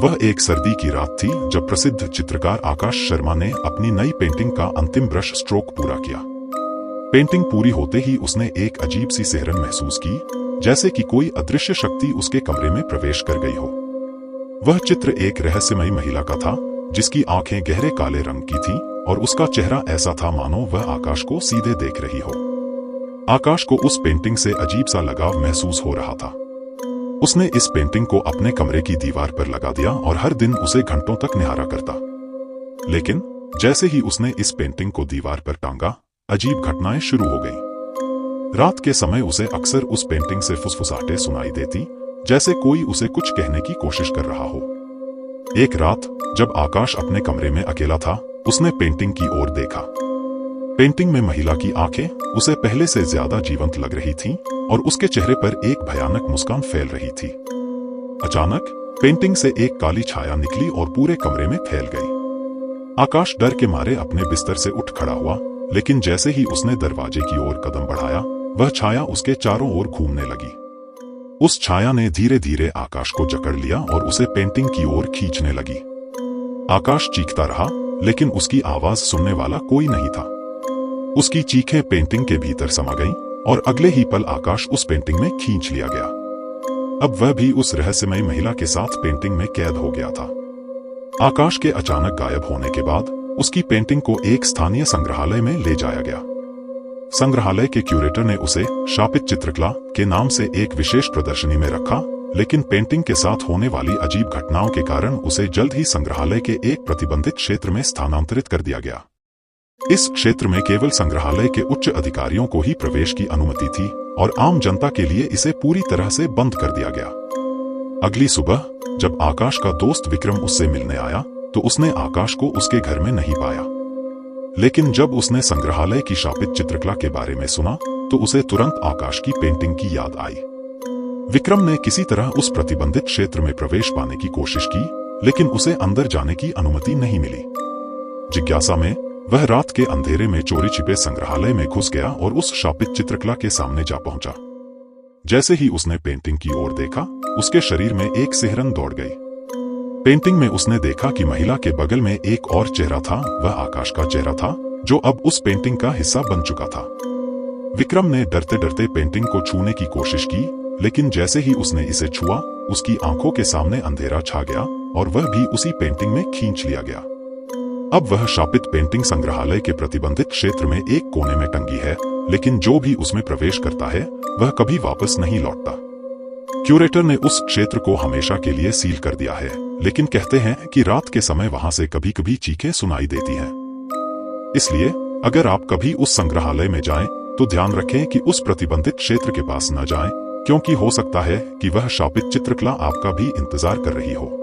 वह एक सर्दी की रात थी जब प्रसिद्ध चित्रकार आकाश शर्मा ने अपनी नई पेंटिंग का अंतिम ब्रश स्ट्रोक पूरा किया। पेंटिंग पूरी होते ही उसने एक अजीब सी सिहरन महसूस की, जैसे कि कोई अदृश्य शक्ति उसके कमरे में प्रवेश कर गई हो। वह चित्र एक रहस्यमयी महिला का था, जिसकी आंखें गहरे काले रंग की थीं और उसका चेहरा ऐसा था मानो वह आकाश को सीधे देख रही हो। आकाश को उस पेंटिंग से अजीब सा लगाव महसूस हो रहा था। उसने इस पेंटिंग को अपने कमरे की दीवार पर लगा दिया और हर दिन उसे घंटों तक निहारा करता। लेकिन जैसे ही उसने इस पेंटिंग को दीवार पर टांगा, अजीब घटनाएं शुरू हो गईं। रात के समय उसे अक्सर उस पेंटिंग से फुसफुसाहटें सुनाई देती, जैसे कोई उसे कुछ कहने की कोशिश कर रहा हो। एक रात जब आकाश अपने कमरे में अकेला था, उसने पेंटिंग की ओर देखा। पेंटिंग में महिला की आंखें उसे पहले से ज्यादा जीवंत लग रही थीं और उसके चेहरे पर एक भयानक मुस्कान फैल रही थी। अचानक पेंटिंग से एक काली छाया निकली और पूरे कमरे में फैल गई। आकाश डर के मारे अपने बिस्तर से उठ खड़ा हुआ, लेकिन जैसे ही उसने दरवाजे की ओर कदम बढ़ाया, वह छाया उसके चारों ओर घूमने लगी। उस छाया ने धीरे धीरे आकाश को जकड़ लिया और उसे पेंटिंग की ओर खींचने लगी। आकाश चीखता रहा, लेकिन उसकी आवाज सुनने वाला कोई नहीं था। उसकी चीखें पेंटिंग के भीतर समा गईं और अगले ही पल आकाश उस पेंटिंग में खींच लिया गया। अब वह भी उस रहस्यमयी महिला के साथ पेंटिंग में कैद हो गया था। आकाश के अचानक गायब होने के बाद उसकी पेंटिंग को एक स्थानीय संग्रहालय में ले जाया गया। संग्रहालय के क्यूरेटर ने उसे शापित चित्रकला के नाम से एक विशेष प्रदर्शनी में रखा, लेकिन पेंटिंग के साथ होने वाली अजीब घटनाओं के कारण उसे जल्द ही संग्रहालय के एक प्रतिबंधित क्षेत्र में स्थानांतरित कर दिया गया। इस क्षेत्र में केवल संग्रहालय के उच्च अधिकारियों को ही प्रवेश की अनुमति थी और आम जनता के लिए इसे पूरी तरह से बंद कर दिया गया। अगली सुबह जब आकाश का दोस्त विक्रम उससे मिलने आया, तो उसने आकाश को उसके घर में नहीं पाया। लेकिन जब उसने संग्रहालय की शापित चित्रकला के बारे में सुना, तो उसे तुरंत आकाश की पेंटिंग की याद आई। विक्रम ने किसी तरह उस प्रतिबंधित क्षेत्र में प्रवेश पाने की कोशिश की, लेकिन उसे अंदर जाने की अनुमति नहीं मिली। जिज्ञासा में वह रात के अंधेरे में चोरी छिपे संग्रहालय में घुस गया और उस शापित चित्रकला के सामने जा पहुंचा। जैसे ही उसने पेंटिंग की ओर देखा, उसके शरीर में एक सिहरन दौड़ गई। पेंटिंग में उसने देखा कि महिला के बगल में एक और चेहरा था। वह आकाश का चेहरा था, जो अब उस पेंटिंग का हिस्सा बन चुका था। विक्रम ने डरते डरते पेंटिंग को छूने की कोशिश की, लेकिन जैसे ही उसने इसे छुआ, उसकी आंखों के सामने अंधेरा छा गया और वह भी उसी पेंटिंग में खींच लिया गया। अब वह शापित पेंटिंग संग्रहालय के प्रतिबंधित क्षेत्र में एक कोने में टंगी है, लेकिन जो भी उसमें प्रवेश करता है वह कभी वापस नहीं लौटता। क्यूरेटर ने उस क्षेत्र को हमेशा के लिए सील कर दिया है, लेकिन कहते हैं कि रात के समय वहां से कभी कभी चीखें सुनाई देती हैं। इसलिए अगर आप कभी उस संग्रहालय में जाएं, तो ध्यान रखें कि उस प्रतिबंधित क्षेत्र के पास न जाएं, क्योंकि हो सकता है कि वह शापित चित्रकला आपका भी इंतजार कर रही हो।